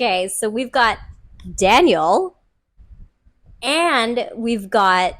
Okay, so we've got Daniel and we've got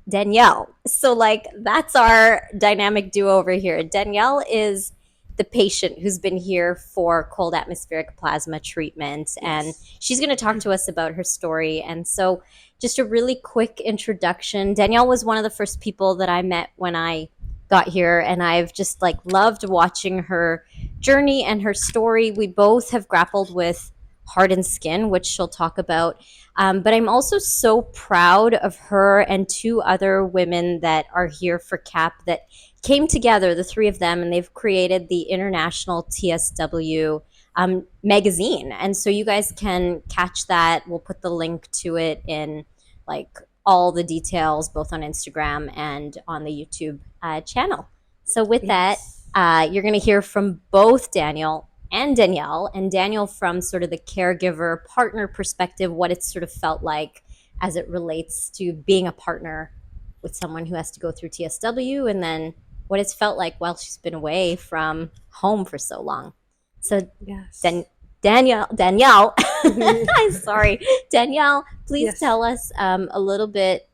Danielle. So, like, that's our dynamic duo over here. Danielle is the patient who's been here for cold atmospheric plasma treatment, and Yes. she's going to talk to us about her story. And so, just a really quick introduction. Danielle was one of the first people that I met when I got here, and I've just like loved watching her journey and her story. We both have grappled with hardened skin, which she'll talk about, but I'm also so proud of her and two other women that are here for CAP that came together, the three of them, and they've created the International TSW magazine. And so you guys can catch that. We'll put the link to it in like all the details, both on Instagram and on the YouTube channel. So with that, Yes. you're going to hear from both Danielle, and Daniel from sort of the caregiver partner perspective, what it's sort of felt like as it relates to being a partner with someone who has to go through TSW, and then what it's felt like while she's been away from home for so long. So, Dan- Yes. Danielle, I'm sorry, Danielle, please Yes. tell us a little bit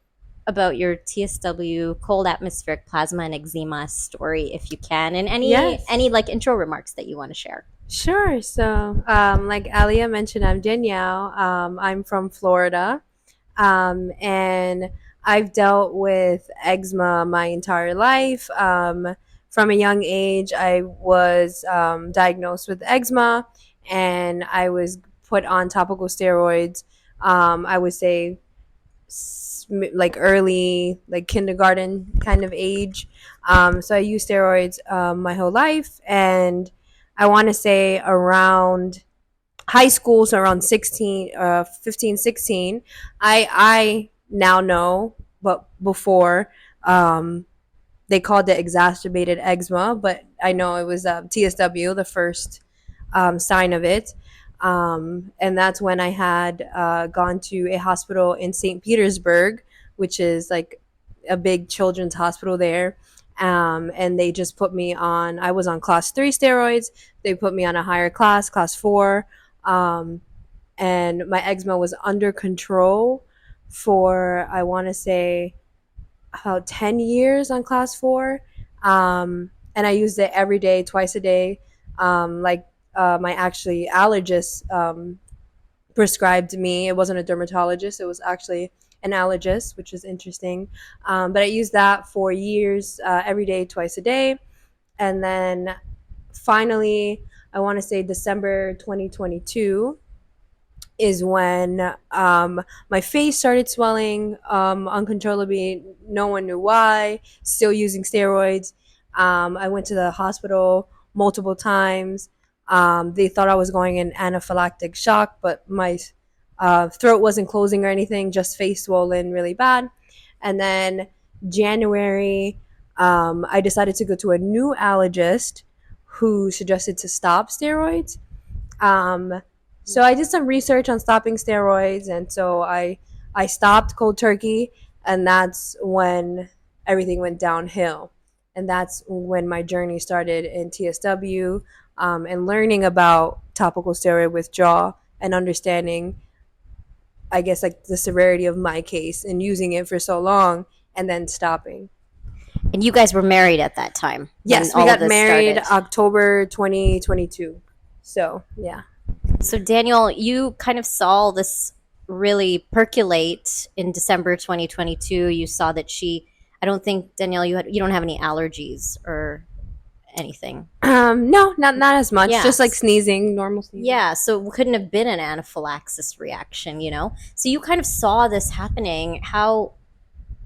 about your TSW cold atmospheric plasma and eczema story, if you can, and any Yes. like intro remarks that you want to share. Sure. So, like Alia mentioned, I'm Danielle. I'm from Florida. And I've dealt with eczema my entire life. From a young age, I was diagnosed with eczema and I was put on topical steroids. I would say like early, like kindergarten kind of age. So I used steroids my whole life. And I want to say around high school, so around 16, 15, 16, I now know, but before, they called it exacerbated eczema, but I know it was TSW, the first sign of it. And that's when I had gone to a hospital in St. Petersburg, which is like a big children's hospital there. And they just put me on, I was on class 3 steroids. They put me on a higher class, class 4. Um, and my eczema was under control for, I want to say, about 10 years on class 4. And I used it every day, twice a day. Like my actually allergist prescribed me. It wasn't a dermatologist, it was actually an allergist, which is interesting. But I used that for years, every day, twice a day. And then finally, I want to say December 2022 is when my face started swelling uncontrollably. No one knew why. Still using steroids. I went to the hospital multiple times. They thought I was going in anaphylactic shock, but my throat wasn't closing or anything, just face swollen really bad. And then January, I decided to go to a new allergist who suggested to stop steroids. Um, so I did some research on stopping steroids, and so I stopped cold turkey, and that's when everything went downhill, and that's when my journey started in TSW, and learning about topical steroid withdrawal and understanding, I guess, like the severity of my case and using it for so long and then stopping. And you guys were married at that time when Yes, we all of got this married started. October 2022. So yeah. So, Daniel, you kind of saw this really percolate in December 2022. You saw that I don't think, Danielle, you don't have any allergies or anything. No, not as much. Just like Yes. sneezing, normal sneezing. Yeah, so it couldn't have been an anaphylaxis reaction, you know? So you kind of saw this happening. How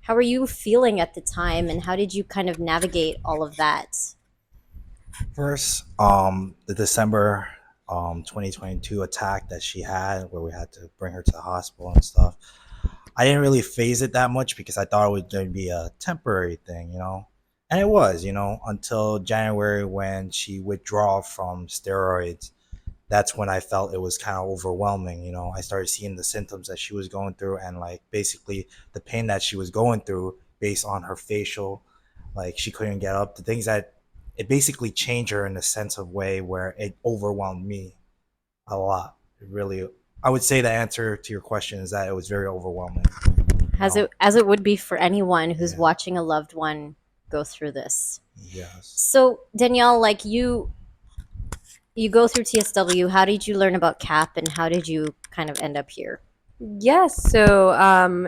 were you feeling at the time, and how did you kind of navigate all of that? First, the December 2022 attack that she had, where we had to bring her to the hospital and stuff. I didn't really phase it that much because I thought it would just be a temporary thing, and it was, until January when she withdrew from steroids. That's when I felt it was kind of overwhelming. I started seeing the symptoms that she was going through, and like basically the pain that she was going through based on her facial, like she couldn't get up, the things that it basically changed her in a sense of way where it overwhelmed me a lot. it really, I would say the answer to your question is that it was very overwhelming. As it would be for anyone who's Yeah. watching a loved one go through this. Yes. So Danielle, like you go through TSW. How did you learn about CAP, and how did you kind of end up here? Yes. So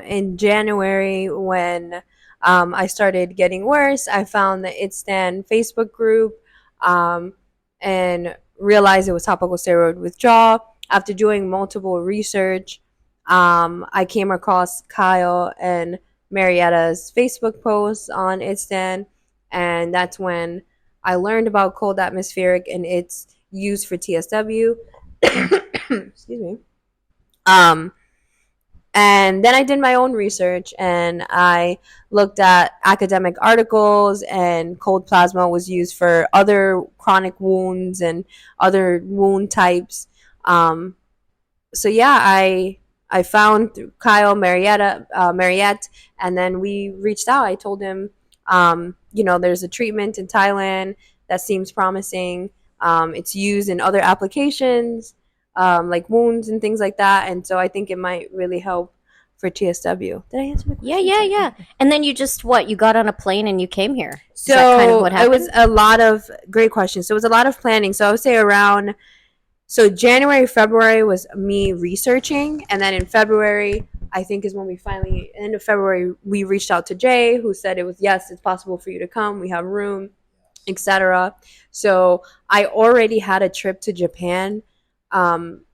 in January, when I started getting worse, I found the It's Stan Facebook group um, and realized it was topical steroid withdrawal. After doing multiple research, I came across Kyle and Marietta's Facebook posts on It's Stan, and that's when I learned about cold atmospheric and its use for TSW. Excuse me. Um, and then I did my own research and I looked at academic articles, and cold plasma was used for other chronic wounds and other wound types. Um, so yeah, I found Kyle Mariette, and then we reached out. I told him, there's a treatment in Thailand that seems promising. It's used in other applications, like wounds and things like that, and so I think it might really help for TSW. Did I answer the Yeah, question? yeah, yeah. And then you just what? You got on a plane and you came here. Is So that kind of what it happened? was a lot of great questions. So it was a lot of planning. So I would say around January, February was me researching, and then in February, I think is when we finally, end of February, we reached out to Jay, who said it was yes, it's possible for you to come. We have room, etc. So I already had a trip to Japan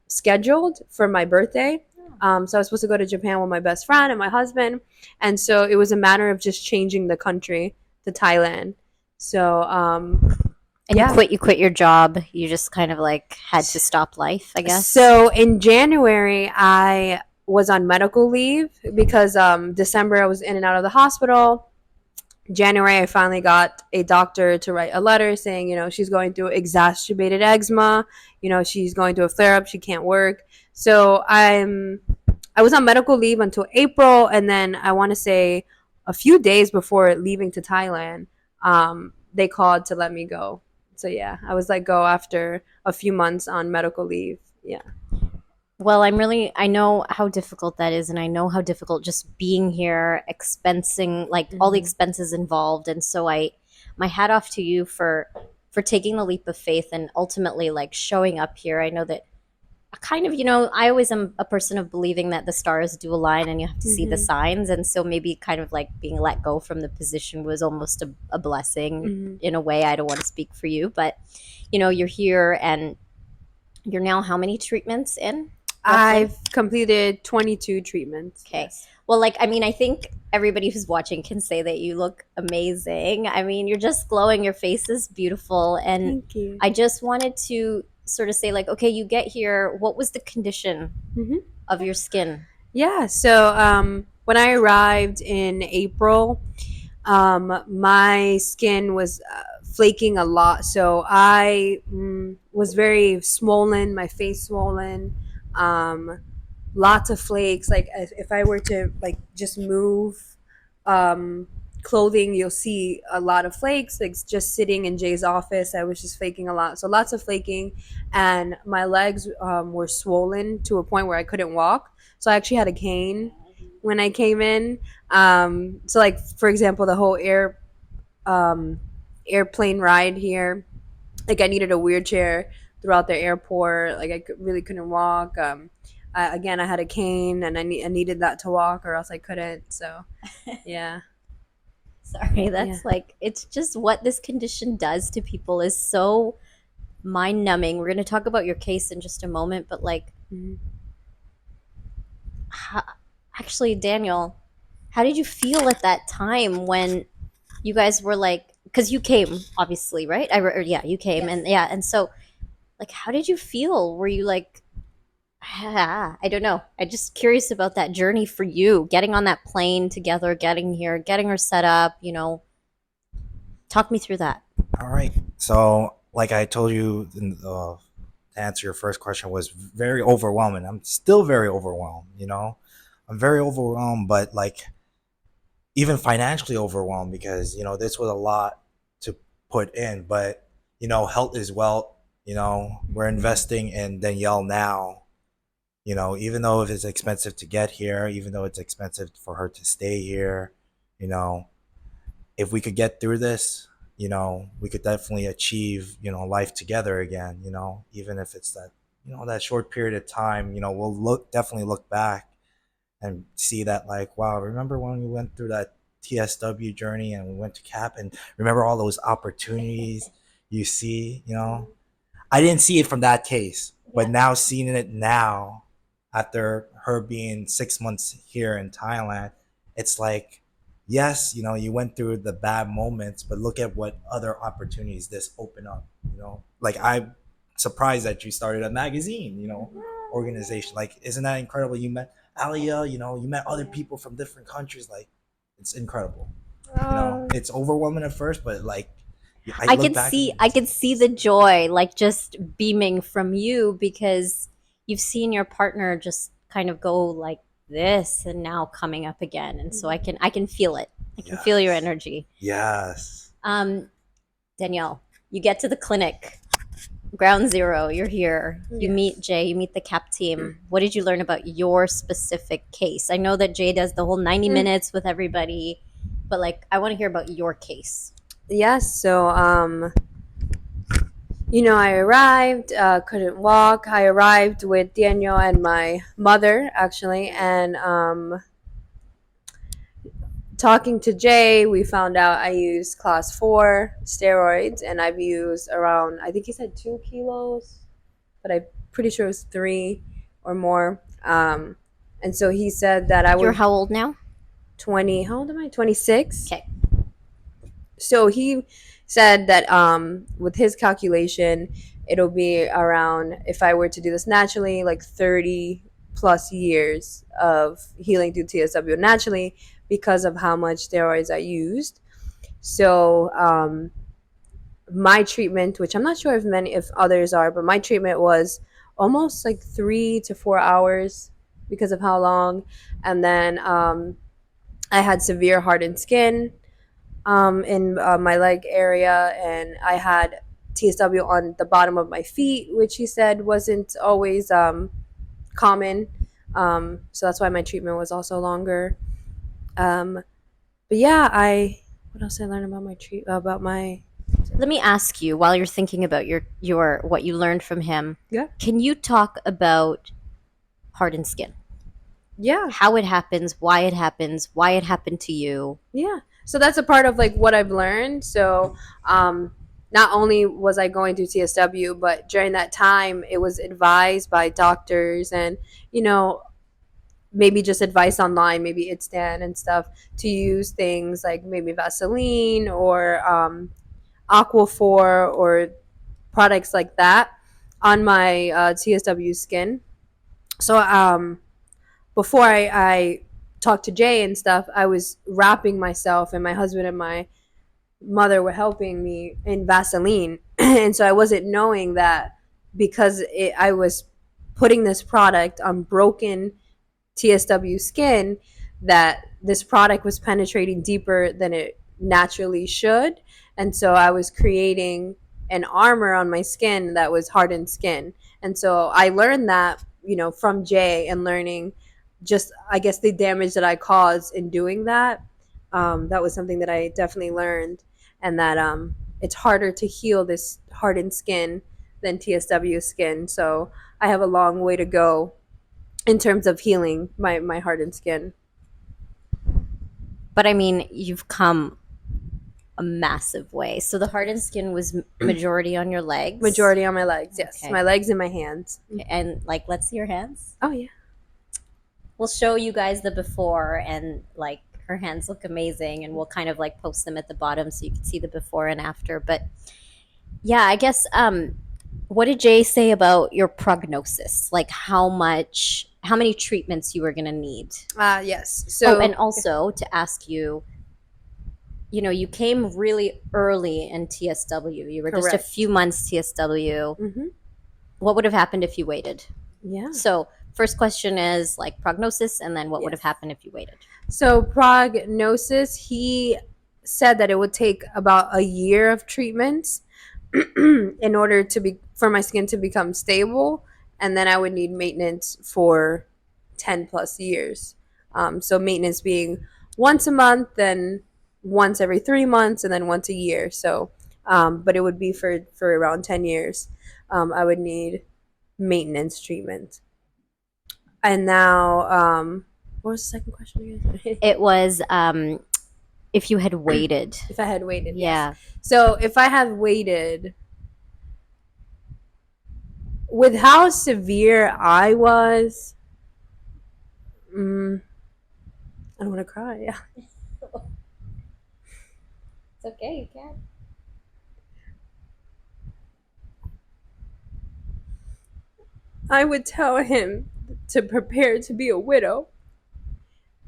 scheduled for my birthday. So I was supposed to go to Japan with my best friend and my husband, and so it was a matter of just changing the country to Thailand. So And yeah. you quit your job. You just kind of like had to stop life, I guess. So in January, I was on medical leave because December I was in and out of the hospital. January, I finally got a doctor to write a letter saying, she's going through exacerbated eczema. She's going through a flare up. She can't work. So I was on medical leave until April, and then I want to say a few days before leaving to Thailand, they called to let me go. So yeah, I was let go after a few months on medical leave. Yeah. Well, I know how difficult that is, and I know how difficult just being here, expensing, like all the expenses involved. And so my hat off to you for taking the leap of faith and ultimately like showing up here. I know that kind of, I always am a person of believing that the stars do align and you have to see the signs. And so maybe kind of like being let go from the position was almost a blessing in a way. I don't want to speak for you, but you're here and you're now how many treatments in? I've completed 22 treatments. Okay. Yes. Well, like, I mean, I think everybody who's watching can say that you look amazing. I mean, you're just glowing. Your face is beautiful. And Thank you. I just wanted to sort of say, like, okay, you get here. What was the condition of your skin? Yeah. So when I arrived in April, my skin was flaking a lot. So I was very swollen, my face swollen, lots of flakes. Like if I were to like just move clothing, you'll see a lot of flakes. Like just sitting in Jay's office, I was just flaking a lot. So lots of flaking, and my legs were swollen to a point where I couldn't walk. So I actually had a cane when I came in. So like for example, the whole airplane ride here, like I needed a wheelchair throughout the airport. Like really couldn't walk. Again, I had a cane, and I needed that to walk, or else I couldn't. So yeah. Sorry, that's like, it's just what this condition does to people is so mind numbing. We're going to talk about your case in just a moment, but like, actually, Daniel, how did you feel at that time when you guys were like, because you came, obviously, right? Yeah, you came, and yeah, and so, like, how did you feel? Were you like, I don't know. I'm just curious about that journey for you, getting on that plane together, getting here, getting her set up. Talk me through that. All right. So, like I told you, to answer your first question was very overwhelming. I'm still very overwhelmed. I'm very overwhelmed, but like even financially overwhelmed because this was a lot to put in. But health is wealth. We're investing in Danielle now Even though if it's expensive to get here, even though it's expensive for her to stay here, you know, if we could get through this, we could definitely achieve, life together again, even if it's that, that short period of time, we'll definitely look back and see that, like, wow, remember when we went through that TSW journey and we went to CAP, and remember all those opportunities you see, I didn't see it from that case, but now seeing it now after her being 6 months here in Thailand, it's like, yes, you went through the bad moments, but look at what other opportunities this open up. Like, I'm surprised that you started a magazine, organization. Like, isn't that incredible? You met Alia, you met other people from different countries. Like, it's incredible. It's overwhelming at first, but like, I look back and I could see the joy like just beaming from you because you've seen your partner just kind of go like this and now coming up again. And so I can feel it. I can feel your yes, energy. yes, Danielle, you get to the clinic, ground zero, you're here. You meet Jay, you meet the CAP team. What did you learn about your specific case? I know that Jay does the whole 90 minutes with everybody, but like I want to hear about your case. Yes. So, I arrived, couldn't walk. I arrived with Danielle and my mother, actually. And talking to Jay, we found out I used class 4 steroids, and I've used around, I think he said 2 kilos, but I'm pretty sure it was 3 or more. And so he said that I was. You're how old now? 20. How old am I? 26. Okay. So he said that with his calculation, it'll be around, if I were to do this naturally, like 30 plus years of healing through TSW naturally because of how much steroids I used. So my treatment, which I'm not sure if others are, but my treatment was almost like 3 to 4 hours because of how long. And then I had severe hardened skin in my leg area, and I had TSW on the bottom of my feet, which he said wasn't always common. So that's why my treatment was also longer. But yeah, what else did I learn about my. Let me ask you while you're thinking about your what you learned from him. Yeah. Can you talk about hardened skin? Yeah. How it happens, why it happened to you. Yeah. So that's a part of like what I've learned. So not only was I going through TSW, but during that time it was advised by doctors and, maybe just advice online, maybe it's Dan and stuff, to use things like maybe Vaseline or Aquaphor or products like that on my TSW skin. So before I talked to Jay and stuff, I was wrapping myself, and my husband and my mother were helping me in Vaseline. And so I wasn't knowing that because I was putting this product on broken TSW skin, that this product was penetrating deeper than it naturally should. And so I was creating an armor on my skin that was hardened skin. And so I learned that, from Jay, and learning just, I guess, the damage that I caused in doing that. That was something that I definitely learned, and that it's harder to heal this hardened skin than TSW skin. So I have a long way to go in terms of healing my hardened skin. But I mean, you've come a massive way. So the hardened skin was majority on your legs? Majority on my legs, yes. Okay. My legs and my hands. Okay. And like, let's see your hands. Oh, yeah. We'll show you guys the before, and like her hands look amazing, and we'll kind of like post them at the bottom so you can see the before and after. But yeah, I guess what did Jay say about your prognosis? Like how many treatments you were going to need? Yes. So and also to ask you, you came really early in TSW. You were just a Correct. few months TSW. Mm-hmm. What would have happened if you waited? Yeah. So first question is like prognosis, and then what would Yes. have happened if you waited? So Prognosis, he said that it would take about a year of treatments in order for my skin to become stable, and then I would need maintenance for 10 plus years. So maintenance being once a month, then once every 3 months, and then once a year. So, but it would be for around 10 years. I would need maintenance treatment. And now, what was the second question again? It was if you had waited. If I had waited, Yeah. yes. So if I had waited, with how severe I was, I don't want to cry. Yeah. It's okay, you can. I would tell him to prepare to be a widow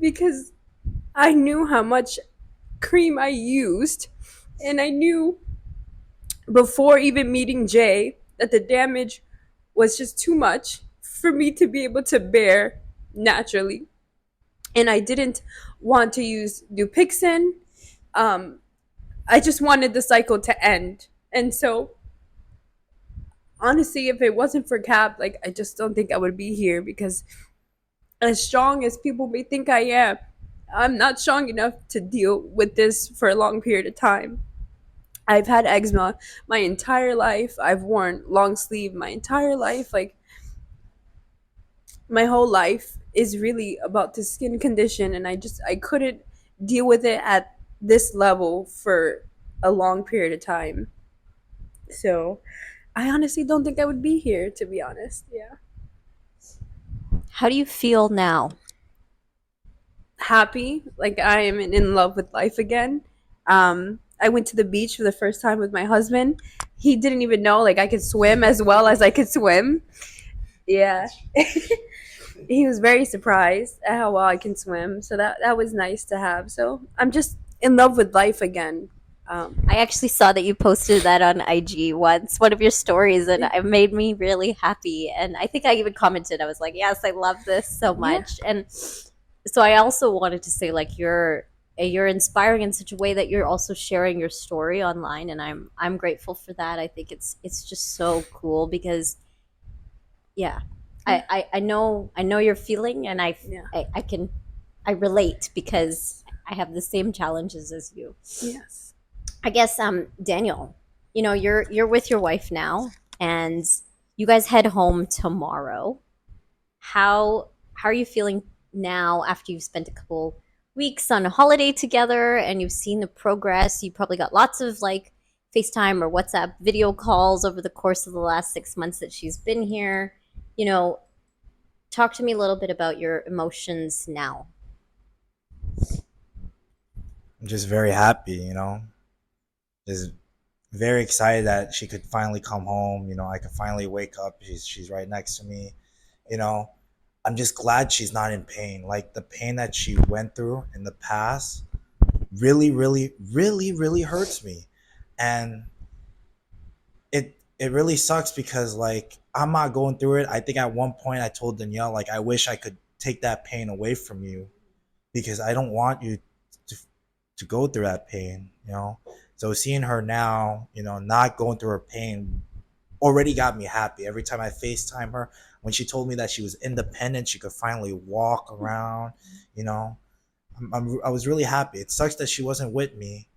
because I knew how much cream I used, and I knew before even meeting Jay that the damage was just too much for me to be able to bear naturally. And I didn't want to use Dupixent. I just wanted the cycle to end. And so, honestly, if it wasn't for Cap, like, I just don't think I would be here because, as strong as people may think I am, I'm not strong enough to deal with this for a long period of time. I've had eczema my entire life. I've worn long sleeve my entire life. Like, my whole life is really about the skin condition, and I couldn't deal with it at this level for a long period of time. So, I honestly don't think I would be here, to be honest. Yeah. How do you feel now? Happy, like I am in love with life again. I went to the beach for the first time with my husband. He didn't even know like I could swim as well as I could swim. Yeah. He was very surprised at how well I can swim. So that was nice to have. So I'm just in love with life again. I actually saw that you posted that on IG once, one of your stories, and it made me really happy. And I think I even commented, I was like, yes, I love this so much. Yeah. And so I also wanted to say, like, you're inspiring in such a way that you're also sharing your story online, and I'm grateful for that. I think it's just so cool because, yeah, I know your feeling, and I relate because I have the same challenges as you. Yes. I guess, Daniel, you're with your wife now, and you guys head home tomorrow. How are you feeling now after you've spent a couple weeks on a holiday together and you've seen the progress? You probably got lots of like FaceTime or WhatsApp video calls over the course of the last 6 months that she's been here. Talk to me a little bit about your emotions now. I'm just very happy, just very excited that she could finally come home. I could finally wake up. She's right next to me. I'm just glad she's not in pain. Like the pain that she went through in the past really, really, really, really hurts me. And it really sucks because like I'm not going through it. I think at one point I told Danielle, like, I wish I could take that pain away from you because I don't want you to go through that pain. So seeing her now, not going through her pain already got me happy. Every time I FaceTime her, when she told me that she was independent, she could finally walk around, I was really happy. It sucks that she wasn't with me,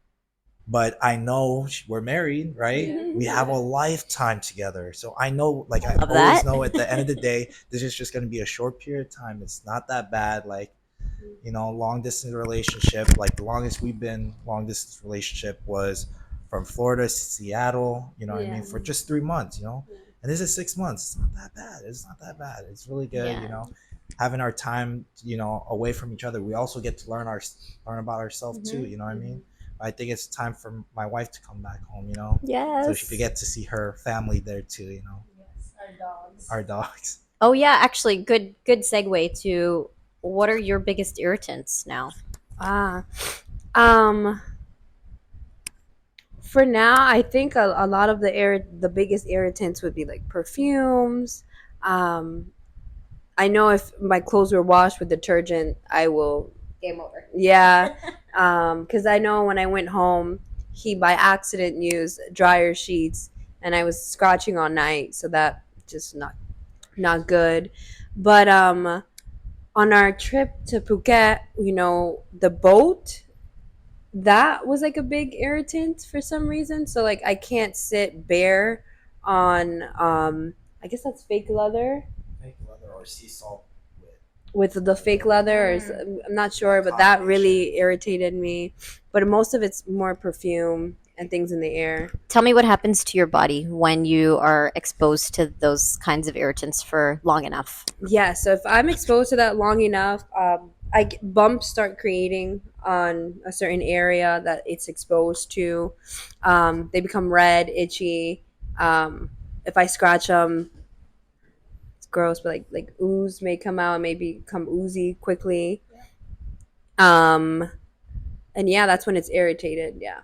but I know we're married, right? We have a lifetime together. So I know, like, I always know at the end of the day, this is just going to be a short period of time. It's not that bad. Like, long distance relationship, like the longest we've been long distance relationship was from Florida to Seattle, what I mean, for just 3 months, and this is 6 months. It's not that bad. It's really good. Having our time, away from each other. We also get to learn about ourselves too. You know what I mean? I think it's time for my wife to come back home, Yes. So she could get to see her family there too, Yes, Our dogs. Oh yeah, actually, good segue to what are your biggest irritants now? For now, I think a lot of the biggest irritants would be like perfumes. I know if my clothes were washed with detergent, I will. Game over. Yeah, because I know when I went home, he by accident used dryer sheets, and I was scratching all night, so that just not good. But on our trip to Phuket, the boat, that was like a big irritant for some reason. So like I can't sit bare on I guess that's fake leather. Fake leather or sea salt With the fake leather, I'm not sure, but that really irritated me. But most of it's more perfume and things in the air. Tell me what happens to your body when you are exposed to those kinds of irritants for long enough. Yeah, so if I'm exposed to that long enough, bumps start creating on a certain area that it's exposed to. They become red, itchy. If I scratch them, it's gross, but like ooze may come out, may become oozy quickly. Um, and yeah, that's when it's irritated. Yeah.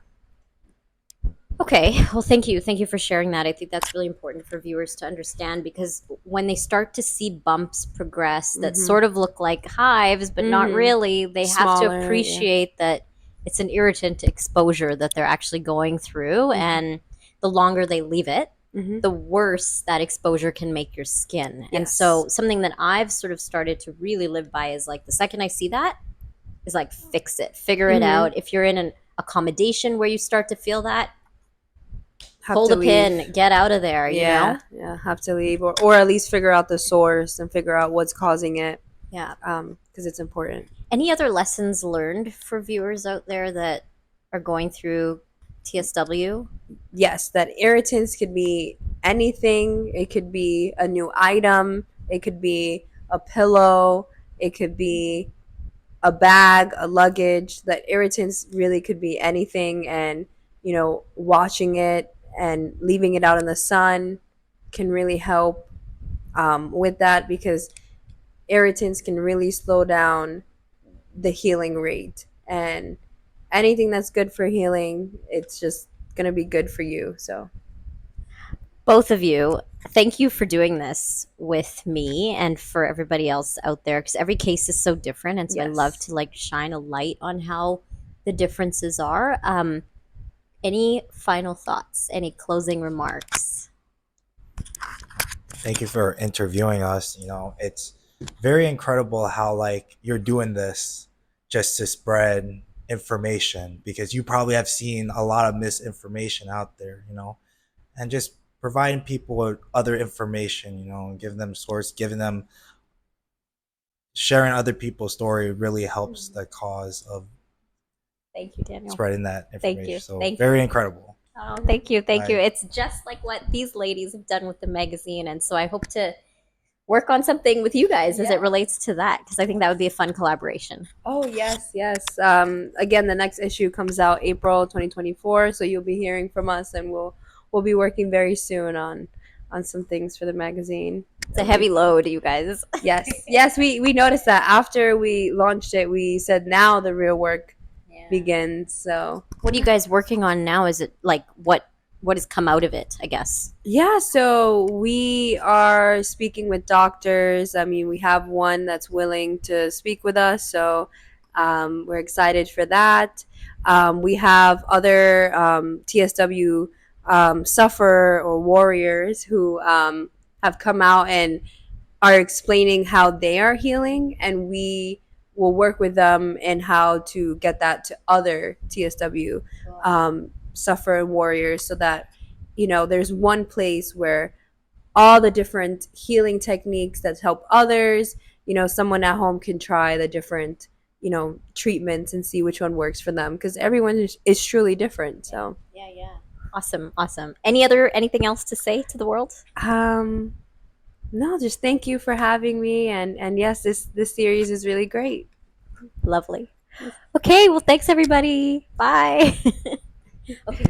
Okay, well, thank you. Thank you for sharing that. I think that's really important for viewers to understand because when they start to see bumps progress that sort of look like hives, but not really, they have to Smaller, appreciate that it's an irritant exposure that they're actually going through. And the longer they leave it, the worse that exposure can make your skin. And so, something that I've sort of started to really live by is like the second I see that, is like fix it, figure it out. If you're in an accommodation where you start to feel that, pull the pin, get out of there, you know? Yeah, have to leave, or at least figure out the source and figure out what's causing it. Yeah. Because it's important. Any other lessons learned for viewers out there that are going through TSW? Yes, that irritants could be anything. It could be a new item. It could be a pillow. It could be a bag, a luggage. That irritants really could be anything. And, washing it and leaving it out in the sun can really help with that, because irritants can really slow down the healing rate. And anything that's good for healing, it's just going to be good for you. So Both of you, thank you for doing this with me and for everybody else out there, because every case is so different. And so I love to like shine a light on how the differences are. Any final thoughts? Any closing remarks? Thank you for interviewing us. It's very incredible how like you're doing this just to spread information, because you probably have seen a lot of misinformation out there, and just providing people with other information, and giving them source, sharing other people's story really helps the cause of Thank you, Danielle. spreading that information. Thank you. So Thank very you. incredible. Oh, thank you. Thank you. Right. It's just like what these ladies have done with the magazine. And so I hope to work on something with you guys as it relates to that, because I think that would be a fun collaboration. Oh, yes. Again, the next issue comes out April 2024, so you'll be hearing from us, and we'll be working very soon on some things for the magazine. It's a heavy load, you guys. Yes, we noticed that after we launched it. We said now the real work begins. So what are you guys working on now? Is it like what has come out of it, I guess? yeah, so we are speaking with doctors. I mean, we have one that's willing to speak with us, so we're excited for that. We have other TSW sufferer or warriors who have come out and are explaining how they are healing, and we will work with them in how to get that to other TSW sufferer warriors, so that there's one place where all the different healing techniques that help others, someone at home can try the different treatments and see which one works for them, because everyone is truly different. So yeah. Awesome. Anything else to say to the world? No, just thank you for having me, and yes, this series is really great. Lovely. Okay, well, thanks everybody. Bye. Okay.